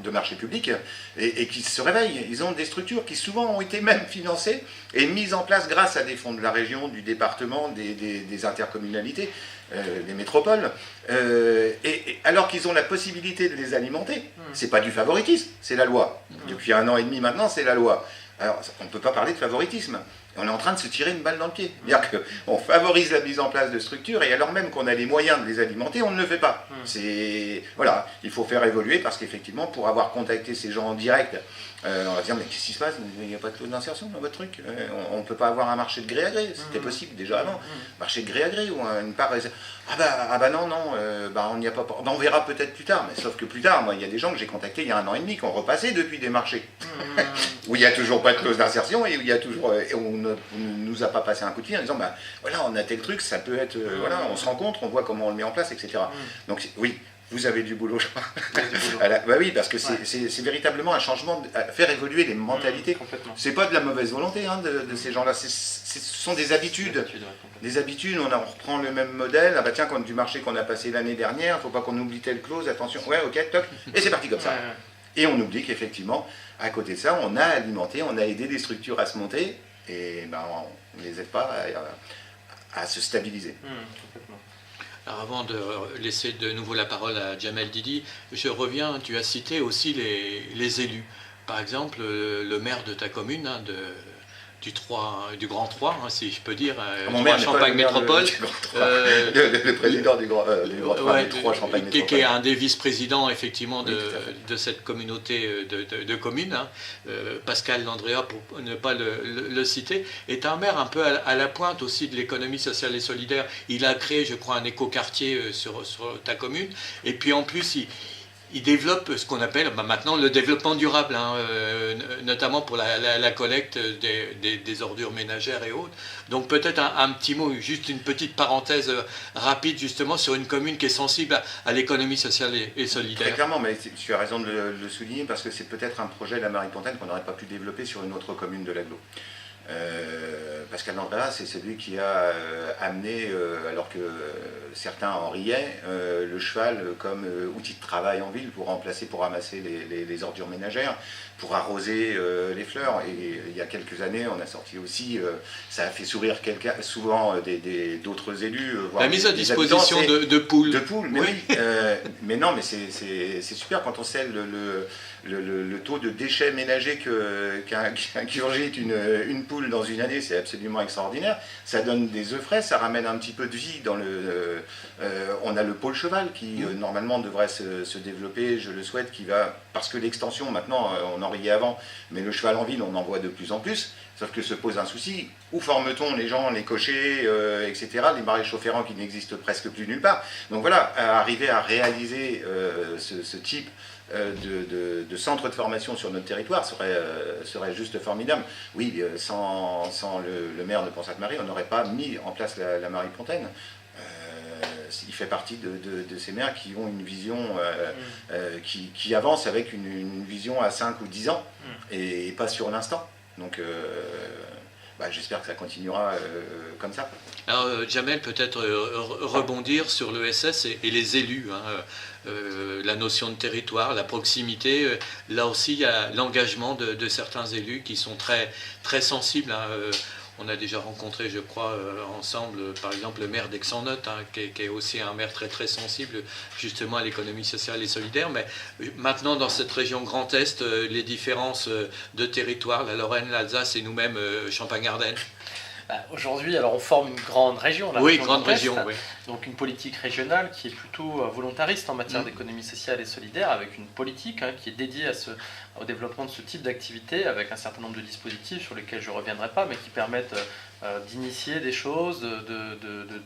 Speaker 3: de marché public et qu'ils se réveillent. Ils ont des structures qui souvent ont été même financées et mises en place grâce à des fonds de la région, du département, des intercommunalités, des métropoles, et alors qu'ils ont la possibilité de les alimenter. C'est pas du favoritisme, c'est la loi. Depuis 1 an et demi maintenant, c'est la loi. Alors, on ne peut pas parler de favoritisme. On est en train de se tirer une balle dans le pied. C'est-à-dire qu'on favorise la mise en place de structures et alors même qu'on a les moyens de les alimenter, on ne le fait pas. Voilà, il faut faire évoluer parce qu'effectivement, pour avoir contacté ces gens en direct, on va dire mais qu'est-ce qui se passe? Il n'y a pas de clause d'insertion dans votre truc. On ne peut pas avoir un marché de gré à gré. C'était possible déjà avant. Marché de gré à gré ou une part. Non, on n'y a pas. On verra peut-être plus tard. Mais sauf que plus tard, moi, il y a des gens que j'ai contactés il y a 1 an et demi qui ont repassé depuis des marchés où il n'y a toujours pas de clause d'insertion et où il y a toujours. On ne nous a pas passé un coup de fil en disant voilà, on a tel truc, ça peut être. Voilà, on se rencontre, on voit comment on le met en place, etc. Donc oui. Vous avez du boulot, je crois. Oui, parce que c'est véritablement un changement, faire évoluer les mentalités. C'est pas de la mauvaise volonté hein, de ces gens-là, ce sont des habitudes. Des habitudes, on reprend le même modèle. Ah bah tiens, quand du marché qu'on a passé l'année dernière, il ne faut pas qu'on oublie telle clause, attention, ouais, ok, toc, et c'est parti comme ça. Et on oublie qu'effectivement, à côté de ça, on a alimenté, on a aidé des structures à se monter, et on ne les aide pas à se stabiliser.
Speaker 1: Alors avant de laisser de nouveau la parole à Jamel Didi, je reviens, tu as cité aussi les élus. Par exemple, le maire de ta commune, hein, du Grand 3, hein, si je peux dire, Champagne Métropole.
Speaker 3: Le président du Grand 3 Champagne Métropole.
Speaker 1: Qui est un des vice-présidents, effectivement, de cette communauté de communes, hein, Pascal Landrea, pour ne pas le citer, est un maire un peu à la pointe aussi de l'économie sociale et solidaire. Il a créé, je crois, un écoquartier sur ta commune, et puis en plus, il développe ce qu'on appelle maintenant le développement durable, hein, notamment pour la collecte des ordures ménagères et autres. Donc peut-être un petit mot, juste une petite parenthèse rapide justement sur une commune qui est sensible à l'économie sociale et solidaire.
Speaker 3: Très clairement, mais tu as raison de le souligner parce que c'est peut-être un projet, la Marie-Pontaine, qu'on n'aurait pas pu développer sur une autre commune de l'Aglo. Pascal Landrea, c'est celui qui a amené, alors que certains en riaient, le cheval comme outil de travail en ville pour ramasser les ordures ménagères, pour arroser les fleurs. Et il y a quelques années, on a sorti aussi, ça a fait sourire souvent d'autres élus.
Speaker 1: La mise à disposition de poules.
Speaker 3: De poules, mais
Speaker 1: oui.
Speaker 3: Mais non, mais c'est super quand on sait le taux de déchets ménagers qu'ingurgite une poule dans une année, c'est absolument extraordinaire. Ça donne des œufs frais, ça ramène un petit peu de vie dans le... on a le pôle cheval qui normalement devrait se développer, je le souhaite, parce que l'extension maintenant, on en riait avant, mais le cheval en ville, on en voit de plus en plus, sauf que se pose un souci, où forme-t-on les gens, les cochers, etc., les maréchaux ferrants qui n'existent presque plus nulle part. Donc voilà, arriver à réaliser ce type de centres de formation sur notre territoire serait juste formidable. Oui, sans le maire de Pont-Sainte-Marie, on n'aurait pas mis en place la Marie-Pontaine. Il fait partie de ces maires qui ont une vision, qui avancent avec une vision à 5 ou 10 ans, et pas sur l'instant. Donc j'espère que ça continuera comme ça.
Speaker 1: Alors Jamel, peut-être rebondir sur l'ESS et les élus, la notion de territoire, la proximité. Là aussi, il y a l'engagement de certains élus qui sont très, très sensibles. On a déjà rencontré, je crois, ensemble, par exemple, le maire d'Aix-en-Noth, qui est aussi un maire très très sensible justement à l'économie sociale et solidaire. Mais maintenant, dans cette région Grand Est, les différences de territoire, la Lorraine, l'Alsace et nous-mêmes, Champagne-Ardenne.
Speaker 2: Aujourd'hui, alors on forme une grande région.
Speaker 1: Oui, grande région, oui.
Speaker 2: Donc une politique régionale qui est plutôt volontariste en matière d'économie sociale et solidaire, avec une politique qui est dédiée au développement de ce type d'activité, avec un certain nombre de dispositifs sur lesquels je ne reviendrai pas, mais qui permettent d'initier des choses,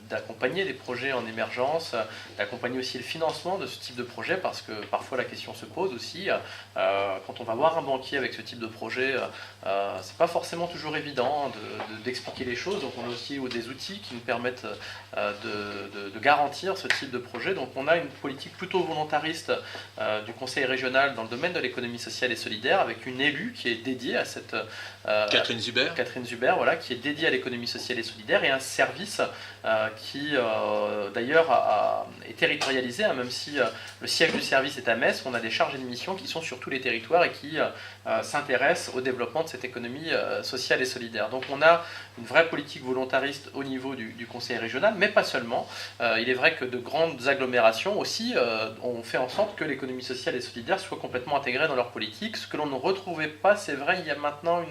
Speaker 2: d'accompagner des projets en émergence, d'accompagner aussi le financement de ce type de projet, parce que parfois la question se pose aussi, quand on va voir un banquier avec ce type de projet, c'est pas forcément toujours évident d'expliquer les choses, donc on a aussi des outils qui nous permettent de garantir ce type de projet. Donc on a une politique plutôt volontariste du conseil régional dans le domaine de l'économie sociale et solidaire, avec une élue qui est dédiée à cette...
Speaker 1: Catherine Zuber,
Speaker 2: voilà, qui est dédiée à l'économie sociale et solidaire, et un service qui d'ailleurs est territorialisé, même si le siège du service est à Metz. On a des chargés de mission qui sont sur tous les territoires et qui s'intéressent au développement de cette économie sociale et solidaire. Donc on a une vraie politique volontariste au niveau du conseil régional, mais pas seulement. Il est vrai que de grandes agglomérations aussi ont fait en sorte que l'économie sociale et solidaire soit complètement intégrée dans leur politique, ce que l'on ne retrouvait pas, c'est vrai, il y a maintenant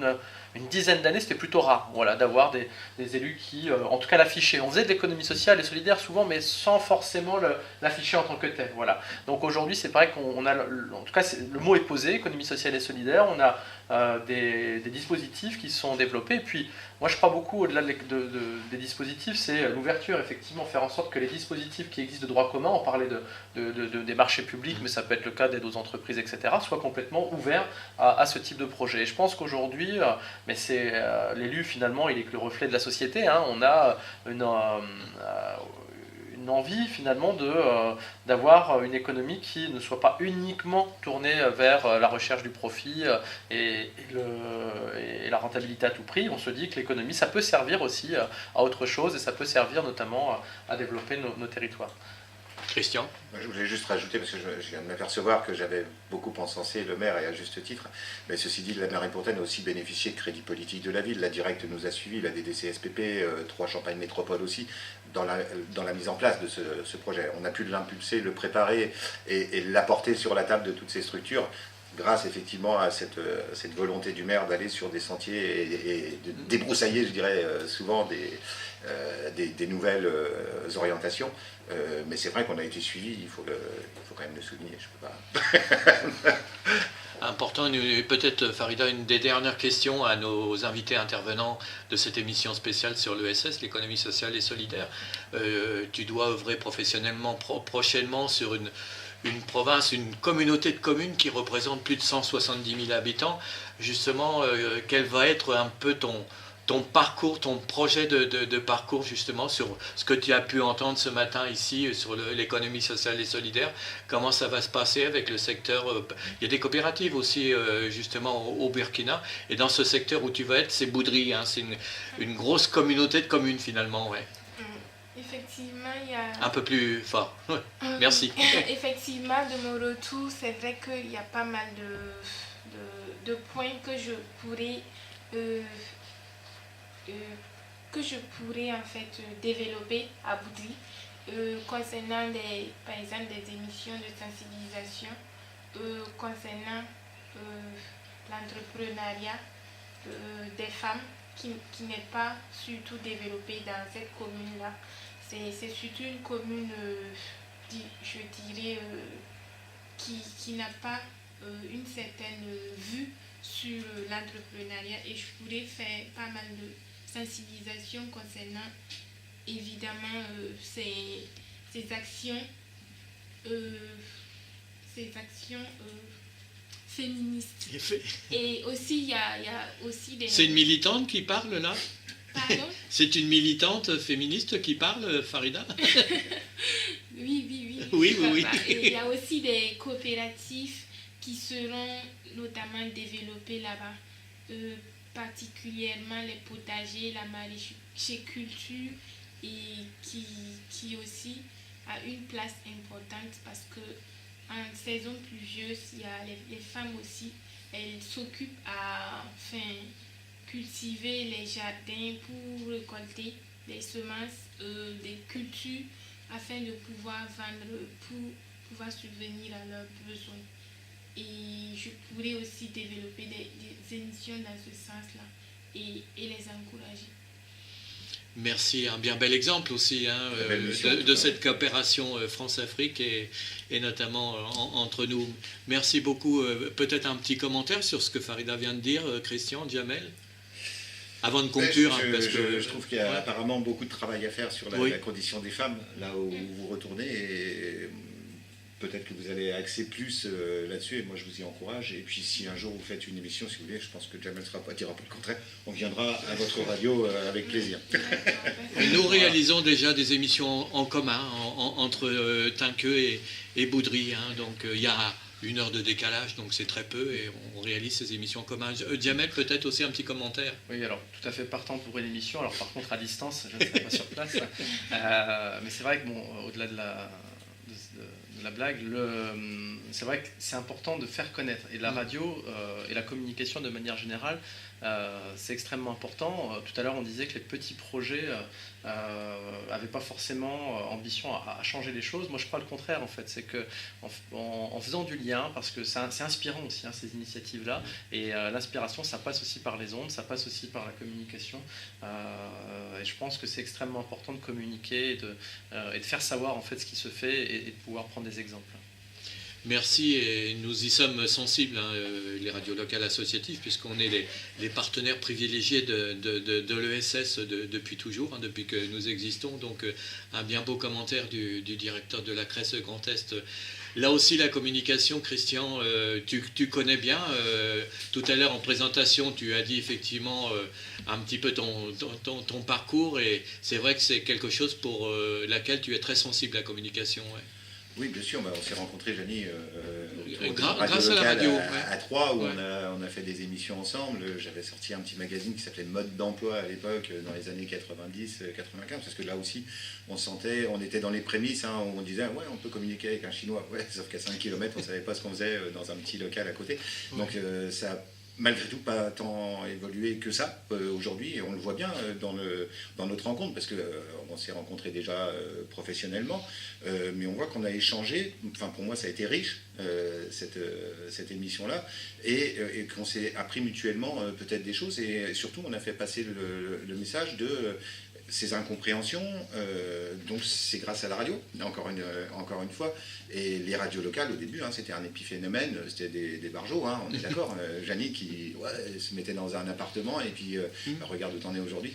Speaker 2: une dizaine d'années, c'était plutôt rare, voilà, d'avoir des élus qui, en tout cas, l'affichaient. On faisait de l'économie sociale et solidaire souvent, mais sans forcément l'afficher en tant que tel. Voilà. Donc aujourd'hui, c'est pareil qu'on a, en tout cas, le mot est posé, économie sociale et solidaire. On a des dispositifs qui sont développés. Et puis, moi, je crois beaucoup, au-delà des dispositifs, c'est l'ouverture, effectivement, faire en sorte que les dispositifs qui existent de droit commun, on parlait des marchés publics, mais ça peut être le cas d'aide aux entreprises, etc., soient complètement ouverts à ce type de projet. Et je pense qu'aujourd'hui, mais c'est l'élu, finalement, il est que le reflet de la société. On a une envie finalement d'avoir une économie qui ne soit pas uniquement tournée vers la recherche du profit et la rentabilité à tout prix. On se dit que l'économie, ça peut servir aussi à autre chose, et ça peut servir notamment à développer nos territoires.
Speaker 1: Christian ?
Speaker 3: Je voulais juste rajouter, parce que je viens de m'apercevoir que j'avais beaucoup encensé le maire, et à juste titre, mais ceci dit, la Marie-Pontaine a aussi bénéficié de crédits politiques de la ville. La Directe nous a suivis, la DDCSPP, 3 Champagne Métropole aussi, dans la mise en place de ce projet. On a pu l'impulser, le préparer et l'apporter sur la table de toutes ces structures, grâce effectivement à cette volonté du maire d'aller sur des sentiers et de débroussailler, je dirais, souvent des nouvelles orientations. Mais c'est vrai qu'on a été suivi, il faut quand même le souligner, je peux pas...
Speaker 1: Important, peut-être Farida, une des dernières questions à nos invités intervenants de cette émission spéciale sur l'ESS, l'économie sociale et solidaire. Tu dois œuvrer professionnellement prochainement sur une province, une communauté de communes qui représente plus de 170 000 habitants. Justement, quel va être un peu ton parcours, ton projet de parcours justement sur ce que tu as pu entendre ce matin ici sur l'économie sociale et solidaire, comment ça va se passer avec le secteur, il y a des coopératives aussi justement au Burkina, et dans ce secteur où tu vas être, c'est Boudry, hein, c'est une grosse communauté de communes finalement, ouais.
Speaker 4: Effectivement, il y a...
Speaker 1: Un peu plus fort, merci.
Speaker 4: Effectivement, de mon retour, c'est vrai qu'il y a pas mal de points que je pourrais en fait développer à Boudry concernant par exemple des émissions de sensibilisation, concernant l'entrepreneuriat des femmes qui n'est pas surtout développé dans cette commune-là. C'est surtout une commune, je dirais, qui n'a pas une certaine vue sur l'entrepreneuriat, et je pourrais faire pas mal de sensibilisation concernant évidemment ces actions féministes. Et aussi il y a aussi des...
Speaker 1: C'est une militante qui parle là?
Speaker 4: Pardon?
Speaker 1: C'est une militante féministe qui parle, Farida?
Speaker 4: Oui.
Speaker 1: Oui.
Speaker 4: Et il y a aussi des coopératives qui seront notamment développées là-bas, particulièrement les potagers, la maraîchiculture, et qui aussi a une place importante parce que en saison pluvieuse, il y a les femmes aussi, elles s'occupent à cultiver les jardins pour récolter des semences, des cultures, afin de pouvoir vendre, pour pouvoir subvenir à leurs besoins. Et je pourrais aussi développer des émissions dans ce sens-là et les encourager.
Speaker 1: Merci, un bien bel exemple aussi hein, de cette coopération France-Afrique et notamment entre nous. Merci beaucoup. Peut-être un petit commentaire sur ce que Farida vient de dire, Christian, Jamel, avant de conclure.
Speaker 3: Je trouve qu'il y a apparemment beaucoup de travail à faire sur la condition des femmes, là où vous retournez, et peut-être que vous allez axer plus là-dessus, et moi je vous y encourage. Et puis si un jour vous faites une émission, si vous voulez, je pense que Jamel ne dira pas le contraire, on viendra à votre radio avec plaisir.
Speaker 1: Nous réalisons déjà des émissions en commun entre Tinqueux et Boudry, hein, donc il y a 1 heure de décalage, donc c'est très peu, et on réalise ces émissions en commun. Jamel, peut-être aussi un petit commentaire.
Speaker 2: Oui, alors tout à fait partant pour une émission, alors par contre à distance, je ne serai pas sur place, mais c'est vrai que bon, au-delà de la blague, c'est vrai que c'est important de faire connaître, et la radio et la communication de manière générale, c'est extrêmement important. Tout à l'heure on disait que les petits projets n'avaient pas forcément ambition à changer les choses. Moi je crois le contraire en fait, c'est que en faisant du lien, parce que c'est inspirant aussi hein, ces initiatives là, et l'inspiration ça passe aussi par les ondes, ça passe aussi par la communication, et je pense que c'est extrêmement important de communiquer et de faire savoir en fait ce qui se fait, et de pouvoir prendre des exemples.
Speaker 1: Merci, et nous y sommes sensibles, hein, les radios locales associatives, puisqu'on est les partenaires privilégiés de l'ESS depuis toujours, hein, depuis que nous existons. Donc un bien beau commentaire du directeur de la CRES Grand Est. Là aussi, la communication, Christian, tu connais bien. Tout à l'heure, en présentation, tu as dit effectivement un petit peu ton parcours, et c'est vrai que c'est quelque chose pour laquelle tu es très sensible, la communication. Ouais.
Speaker 3: Oui, bien sûr, on s'est rencontrés, Jani,
Speaker 1: grâce à la radio,
Speaker 3: à Troyes, où on a fait des émissions ensemble. J'avais sorti un petit magazine qui s'appelait Mode d'emploi à l'époque, dans les années 90-95, parce que là aussi, on était dans les prémices, hein, où on disait, ouais, on peut communiquer avec un Chinois, ouais, sauf qu'à 5 km, on ne savait pas ce qu'on faisait dans un petit local à côté. Donc ça a malgré tout pas tant évolué que ça aujourd'hui, et on le voit bien dans notre rencontre, parce qu'on s'est rencontrés déjà professionnellement, mais on voit qu'on a échangé, enfin pour moi ça a été riche cette émission-là, et qu'on s'est appris mutuellement peut-être des choses, et surtout on a fait passer le message de ces incompréhensions, donc c'est grâce à la radio, encore une fois, et les radios locales au début, hein, c'était un épiphénomène, c'était des barjots, hein, on est d'accord, Jani qui se mettait dans un appartement, et puis regarde où t'en es aujourd'hui.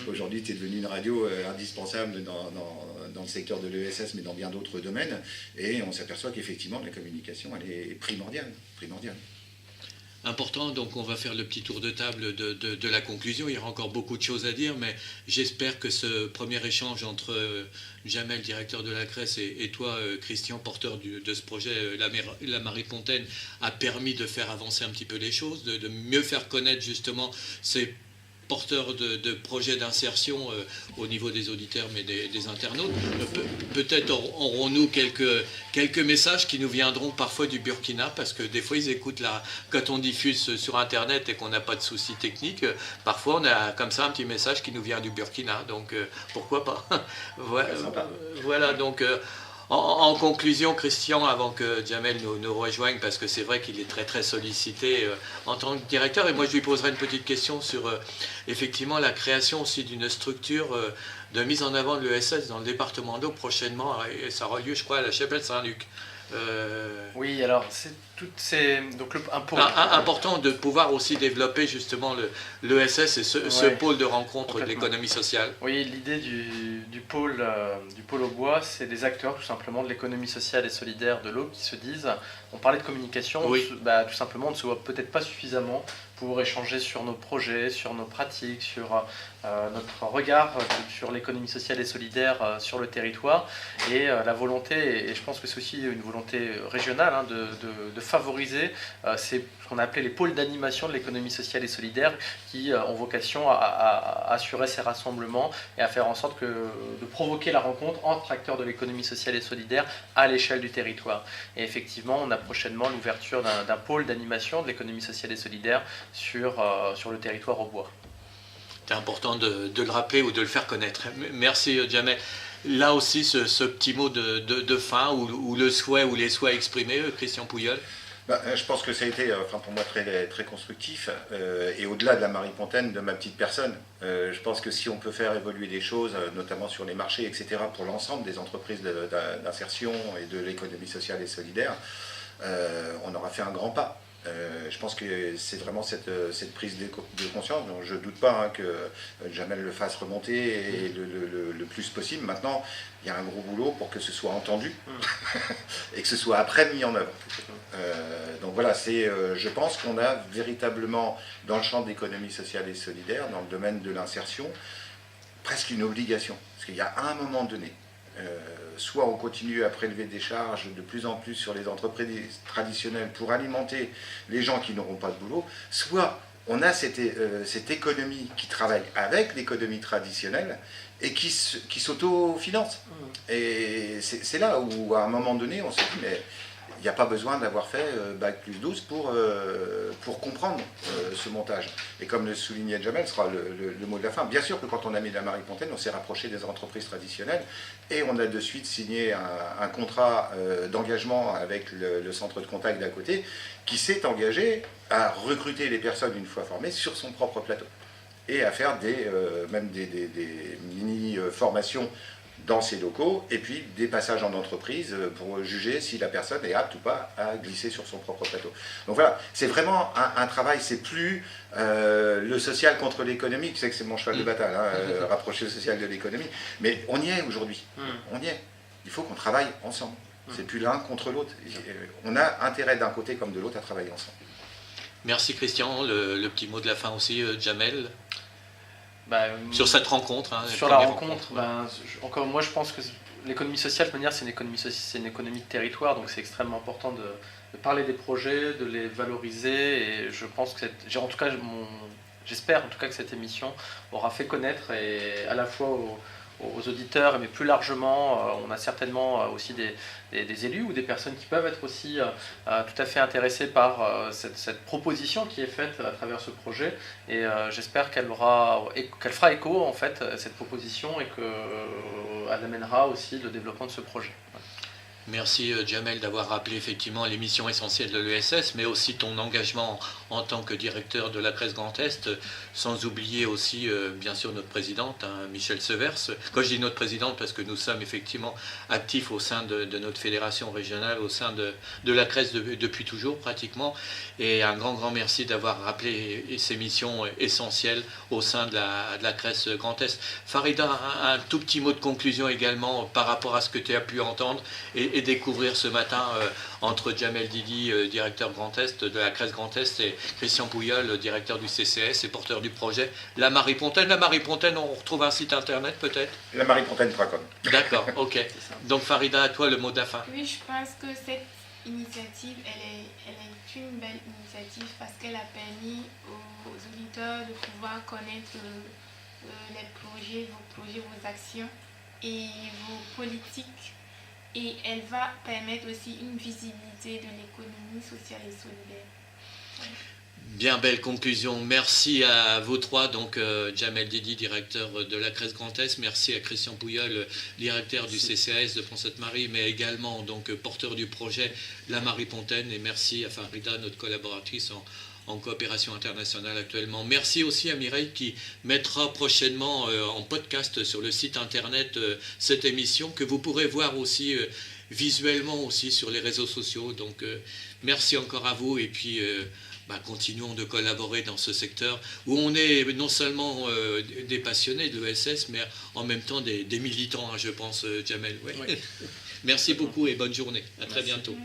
Speaker 3: Aujourd'hui tu es devenu une radio indispensable dans le secteur de l'ESS, mais dans bien d'autres domaines, et on s'aperçoit qu'effectivement la communication elle est primordiale.
Speaker 1: Important, donc on va faire le petit tour de table de la conclusion. Il y aura encore beaucoup de choses à dire, mais j'espère que ce premier échange entre Jamel, directeur de la CRES, et toi, Christian, porteur de ce projet, la Marie-Pontaine, a permis de faire avancer un petit peu les choses, de mieux faire connaître justement ces porteurs de projets d'insertion au niveau des auditeurs mais des internautes. Peut-être aurons-nous quelques messages qui nous viendront parfois du Burkina, parce que des fois ils écoutent quand on diffuse sur Internet et qu'on n'a pas de soucis techniques, parfois on a comme ça un petit message qui nous vient du Burkina, donc pourquoi pas. Voilà, donc... En conclusion, Christian, avant que Jamel nous rejoigne, parce que c'est vrai qu'il est très très sollicité en tant que directeur, et moi je lui poserai une petite question sur effectivement la création aussi d'une structure de mise en avant de l'ESS dans le département d'Aube prochainement, et ça aura lieu je crois à la Chapelle Saint-Luc.
Speaker 2: Oui, alors c'est donc
Speaker 1: important de pouvoir aussi développer justement l'ESS et ce pôle de rencontre de l'économie sociale.
Speaker 2: Oui, l'idée du pôle au bois, c'est des acteurs tout simplement de l'économie sociale et solidaire de l'Aube qui se disent, on parlait de communication, tout simplement on ne se voit peut-être pas suffisamment pour échanger sur nos projets, sur nos pratiques, sur notre regard sur l'économie sociale et solidaire sur le territoire, et la volonté, et je pense que c'est aussi une volonté régionale, de favoriser ce qu'on a appelé les pôles d'animation de l'économie sociale et solidaire, qui ont vocation à assurer ces rassemblements et à faire en sorte de provoquer la rencontre entre acteurs de l'économie sociale et solidaire à l'échelle du territoire. Et effectivement, on a prochainement l'ouverture d'un pôle d'animation de l'économie sociale et solidaire sur le territoire au bois.
Speaker 1: C'est important de le rappeler ou de le faire connaître. Merci Jamel. Là aussi, ce petit mot de fin, ou le souhait ou les souhaits exprimés, Christian Pouilleul.
Speaker 3: Je pense que ça a été pour moi très, très constructif, et au-delà de la Marie-Pontaine, de ma petite personne, je pense que si on peut faire évoluer des choses, notamment sur les marchés, etc., pour l'ensemble des entreprises d'insertion et de l'économie sociale et solidaire, on aura fait un grand pas. Je pense que c'est vraiment cette prise de conscience, donc je ne doute pas que Jamel le fasse remonter le plus possible. Maintenant, il y a un gros boulot pour que ce soit entendu et que ce soit après mis en œuvre. Donc voilà, je pense qu'on a véritablement, dans le champ de l'économie sociale et solidaire, dans le domaine de l'insertion, presque une obligation. Parce qu'il y a un moment donné, soit on continue à prélever des charges de plus en plus sur les entreprises traditionnelles pour alimenter les gens qui n'auront pas de boulot, soit on a cette économie qui travaille avec l'économie traditionnelle et qui s'autofinance. Et c'est là où, à un moment donné, on se dit, mais il n'y a pas besoin d'avoir fait Bac plus 12 pour comprendre ce montage. Et comme le soulignait Jamel, ce sera le mot de la fin. Bien sûr que quand on a mis la Marie-Pontaine, on s'est rapproché des entreprises traditionnelles et on a de suite signé un contrat d'engagement avec le centre de contact d'à côté qui s'est engagé à recruter les personnes une fois formées sur son propre plateau et à faire même des mini-formations dans ces locaux, et puis des passages en entreprise pour juger si la personne est apte ou pas à glisser sur son propre plateau. Donc voilà, c'est vraiment un travail, c'est plus le social contre l'économie, je sais que c'est mon cheval de bataille, rapprocher le social de l'économie, mais on y est aujourd'hui, on y est. Il faut qu'on travaille ensemble, c'est plus l'un contre l'autre. On a intérêt d'un côté comme de l'autre à travailler ensemble.
Speaker 1: Merci Christian, le petit mot de la fin aussi, Jamel. Sur cette rencontre.
Speaker 2: Sur la rencontre, encore moi je pense que l'économie sociale, de manière, c'est une économie de territoire, donc c'est extrêmement important de parler des projets, de les valoriser, et je pense que j'espère en tout cas que cette émission aura fait connaître, et à la fois aux auditeurs, mais plus largement, on a certainement aussi des élus ou des personnes qui peuvent être aussi tout à fait intéressées par cette proposition qui est faite à travers ce projet, et j'espère qu'elle fera écho en fait cette proposition, et qu'elle amènera aussi le développement de ce projet.
Speaker 1: Merci Jamel d'avoir rappelé effectivement les missions essentielles de l'ESS, mais aussi ton engagement en tant que directeur de la CRES Grand Est, sans oublier aussi bien sûr notre présidente, Michel Severs. Quand je dis notre présidente, parce que nous sommes effectivement actifs au sein de notre fédération régionale, au sein de la CRES depuis toujours pratiquement, et un grand merci d'avoir rappelé ces missions essentielles au sein de la CRES Grand Est. Farida, un tout petit mot de conclusion également par rapport à ce que tu as pu entendre, et et découvrir ce matin entre Jamel Didi, directeur Grand Est de la Crèce Grand Est, et Christian Pouyol, directeur du CCS et porteur du projet La Marie Pontaine. La Marie Pontaine, on retrouve un site internet peut-être?
Speaker 3: Lamariepontaine.com.
Speaker 1: D'accord, ok. Donc Farida, à toi le mot de la fin.
Speaker 4: Oui, je pense que cette initiative, elle est une belle initiative parce qu'elle a permis aux auditeurs de pouvoir connaître les projets, vos actions et vos politiques. Et elle va permettre aussi une visibilité de l'économie sociale et solidaire.
Speaker 1: Bien belle conclusion. Merci à vous trois, donc Jamel Didi, directeur de la Crèce Grand Est, merci à Christian Pouyol, directeur du CCAS de Pont-Sainte-Marie, mais également donc porteur du projet La Marie Pontaine, et merci à Farida, notre collaboratrice en coopération internationale actuellement. Merci aussi à Mireille qui mettra prochainement en podcast sur le site internet cette émission que vous pourrez voir aussi visuellement aussi sur les réseaux sociaux. Donc merci encore à vous et puis continuons de collaborer dans ce secteur où on est non seulement des passionnés de l'ESS mais en même temps des militants, hein, je pense, Jamel. Ouais. Oui. Merci beaucoup et bonne journée. À très bientôt.